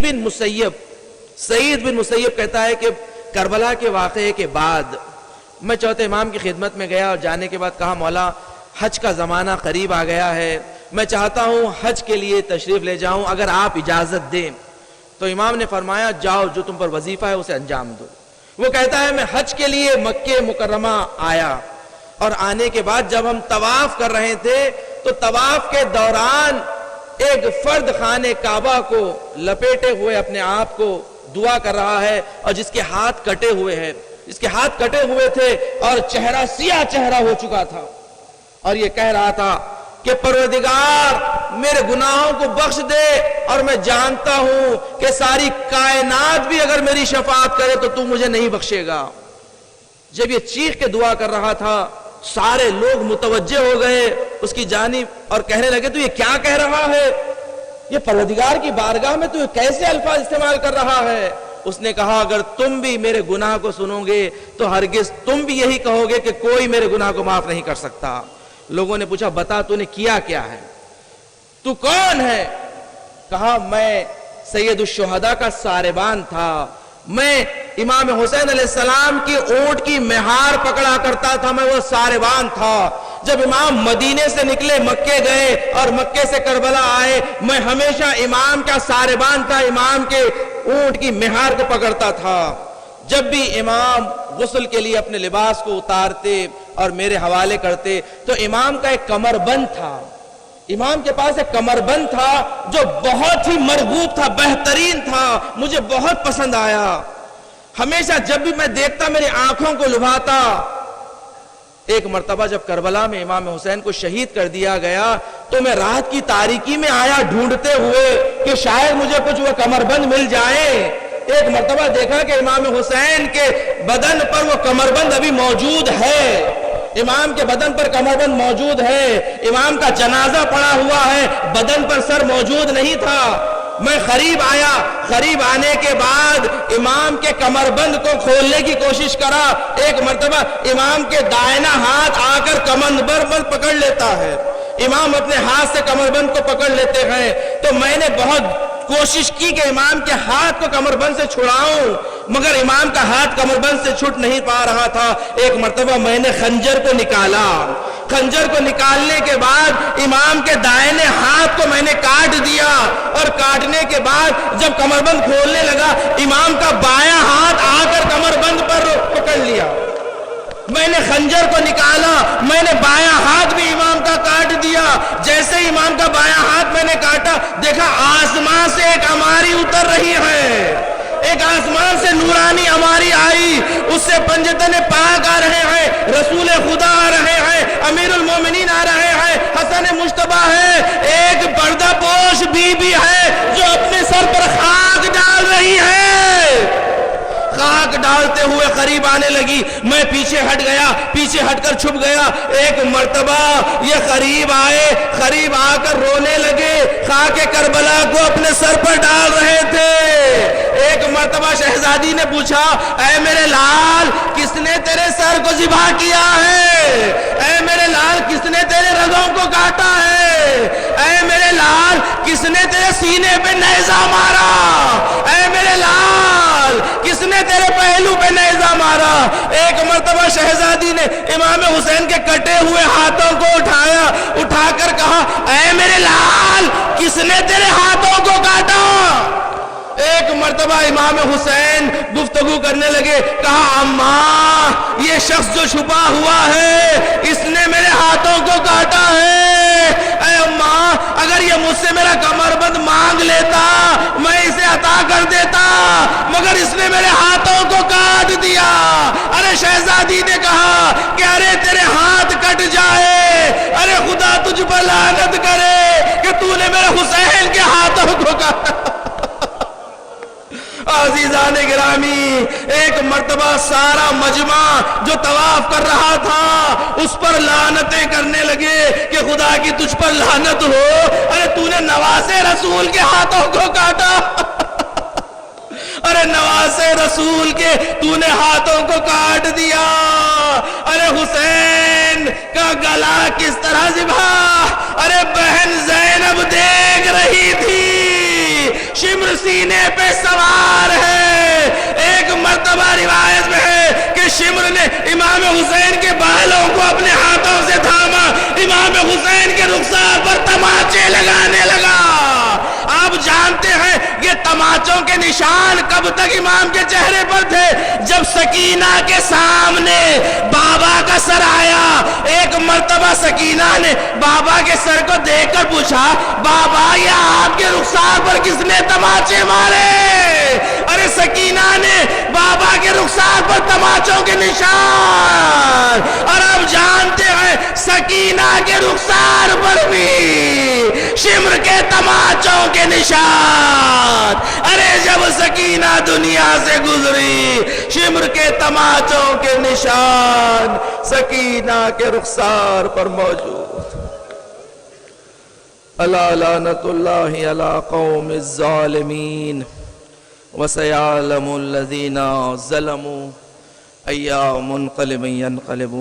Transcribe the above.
سعید بن مسیب کہتا ہے کہ کربلا کے واقعے کے بعد میں چوتھے امام کی خدمت میں گیا اور جانے کے بعد کہا مولا حج کا زمانہ قریب آ گیا ہے، میں چاہتا ہوں حج کے لیے تشریف لے جاؤں، اگر آپ اجازت دیں۔ تو امام نے فرمایا جاؤ، جو تم پر وظیفہ ہے اسے انجام دو۔ وہ کہتا ہے میں حج کے لیے مکہ مکرمہ آیا، اور آنے کے بعد جب ہم طواف کر رہے تھے تو طواف کے دوران ایک فرد خانہ کعبہ کو لپیٹے ہوئے اپنے آپ کو دعا کر رہا ہے، اور جس کے ہاتھ کٹے ہوئے ہیں، اس کے ہاتھ کٹے ہوئے تھے اور چہرہ سیاہ چہرہ ہو چکا تھا، اور یہ کہہ رہا تھا کہ پروردگار میرے گناہوں کو بخش دے، اور میں جانتا ہوں کہ ساری کائنات بھی اگر میری شفاعت کرے تو تو مجھے نہیں بخشے گا۔ جب یہ چیخ کے دعا کر رہا تھا سارے لوگ متوجہ ہو گئے اس کی جانب اور کہنے لگے تو یہ کیا کہہ رہا ہے، یہ پروردگار کی بارگاہ میں تو یہ کیسے الفاظ استعمال کر رہا ہے؟ اس نے کہا اگر تم بھی میرے گناہ کو سنو گے تو ہرگز تم بھی یہی کہو گے کہ کوئی میرے گناہ کو معاف نہیں کر سکتا۔ لوگوں نے پوچھا بتا تو نے کیا کیا ہے، تو کون ہے؟ کہا میں سید الشہداء کا ساربان تھا، میں امام حسین علیہ السلام کی اونٹ کی مہار پکڑا کرتا تھا، میں وہ ساربان تھا۔ جب امام مدینے سے نکلے مکے گئے اور مکے سے کربلا آئے، میں ہمیشہ امام کا ساربان تھا، امام کے اونٹ کی مہار کو پکڑتا تھا۔ جب بھی امام غسل کے لیے اپنے لباس کو اتارتے اور میرے حوالے کرتے تو امام کا ایک کمر بند تھا، امام کے پاس ایک کمر بند تھا جو بہت ہی مرغوب تھا، بہترین تھا، مجھے بہت پسند آیا۔ ہمیشہ جب بھی میں دیکھتا میری آنکھوں کو لبھاتا۔ ایک مرتبہ جب کربلا میں امام حسین کو شہید کر دیا گیا تو میں رات کی تاریکی میں آیا ڈھونڈتے ہوئے کہ شاید مجھے کچھ وہ کمر بند مل جائے۔ ایک مرتبہ دیکھا کہ امام حسین کے بدن پر وہ کمر بند ابھی موجود ہے، امام کے بدن پر کمر بند موجود ہے، امام کا جنازہ پڑا ہوا ہے، بدن پر سر موجود نہیں تھا۔ میں قریب آیا، قریب آنے کے بعد امام کے کمر بند کو کھولنے کی کوشش کرا۔ ایک مرتبہ امام کے دائنا ہاتھ آ کر کمر بند پکڑ لیتا ہے، امام اپنے ہاتھ سے کمر بند کو پکڑ لیتے ہیں، تو میں نے بہت کوشش کی کہ امام کے ہاتھ کو کمر بند سے چھڑاؤں، مگر امام کا ہاتھ کمر بند سے چھٹ نہیں پا رہا تھا۔ ایک مرتبہ میں نے خنجر کو نکالا، خنجر کو نکالنے کے بعد امام کے دائنے ہاتھ کو میں نے کاٹ دیا، اور کاٹنے کے بعد جب کمر بند کھولنے لگا امام کا بایاں ہاتھ آ کر کمر بند پر پکڑ لیا۔ میں نے خنجر کو نکالا، میں نے بایاں ہاتھ بھی امام کا کاٹ دیا۔ جیسے ہی امام کا بایاں ہاتھ میں نے کاٹا دیکھا آسمان سے ایک اماری اتر رہی ہے، ایک آسمان سے نورانی اماری آئی، اس سے پنجتن پاک آ رہے ہیں، رسول خدا آ رہے ہیں، امیر المومنین آ رہے ہیں، حسن مجتبیٰ ہے، ایک پردہ پوش بی بی ہے جو اپنے سر پر خاک ڈال رہی ہے۔ خاک ڈالتے ہوئے قریب آنے لگی، میں پیچھے ہٹ گیا، پیچھے ہٹ کر چھپ گیا۔ ایک مرتبہ یہ قریب آئے، قریب آ کر رونے لگے، خاک کربلا کو اپنے سر پر ڈال رہے تھے۔ ایک مرتبہ شہزادی نے پوچھا اے میرے لال کس نے تیرے سر کو ذبح کیا ہے؟ اے میرے لال کس نے تیرے رگوں کو کاٹا ہے؟ اے میرے لال کس نے تیرے سینے پہ نیزہ مارا؟ اے میرے لال کس نے تیرے پہلو پہ نیزہ مارا؟ ایک مرتبہ شہزادی نے امام حسین کے کٹے ہوئے ہاتھوں کو اٹھایا، اٹھا کر کہا اے میرے لال کس نے تیرے ہاتھوں کو کاٹا؟ ایک مرتبہ امام حسین گفتگو کرنے لگے، کہا اماں یہ شخص جو چھپا ہوا ہے اس نے میرے ہاتھوں کو کاٹا ہے۔ اے اماں اگر یہ مجھ سے میرا کمر بند مانگ لیتا میں اسے عطا کر دیتا، مگر اس نے میرے ہاتھوں کو کاٹ دیا۔ ارے شہزادی نے کہا کہ ارے تیرے ہاتھ کٹ جائے، ارے خدا تجھ پر لعنت کرے کہ تو نے میرے حسین کے ہاتھوں کو کاٹا۔ عزیزان گرامی ایک مرتبہ سارا مجمع جو طواف کر رہا تھا اس پر لعنتیں کرنے لگے کہ خدا کی تجھ پر لعنت ہو، ارے تو نے نواسے رسول کے ہاتھوں کو کاٹا، ارے نواسے رسول کے تو نے ہاتھوں کو کاٹ دیا۔ ارے حسین کا گلا کس طرح ذبح، ارے بہن زینب دیکھ رہی تھی، شمر سینے پہ سوار ہے۔ ایک مرتبہ روایت میں ہے کہ شمر نے امام حسین کے بالوں کو اپنے ہاتھوں سے تھاما، امام حسین کے رخسار پر تماچے لگانے لگا۔ آپ جانتے ہیں یہ تماچوں کے نشان کب تک امام کے چہرے پر تھے؟ جب سکینہ کے سامنے بابا کا سر آیا، ایک مرتبہ سکینہ نے بابا کے سر کو دیکھ کر پوچھا، بابا یہ آپ کے رخسار پر کس نے تماچے مارے؟ ارے سکینہ نے بابا کے رخسار پر تماچوں کے نشان، اور آپ جانتے ہیں سکینہ کے رخسار پر بھی شمر کے تماچوں کے نشان۔ ارے جب سکینہ دنیا سے گزری، شمر کے تماچوں کے نشان سکینہ کے رخسار پر موجود۔ الا لعنت اللہ علی قوم الظالمین وسیعلم الذین ظلموا ای منقلب ینقلبون۔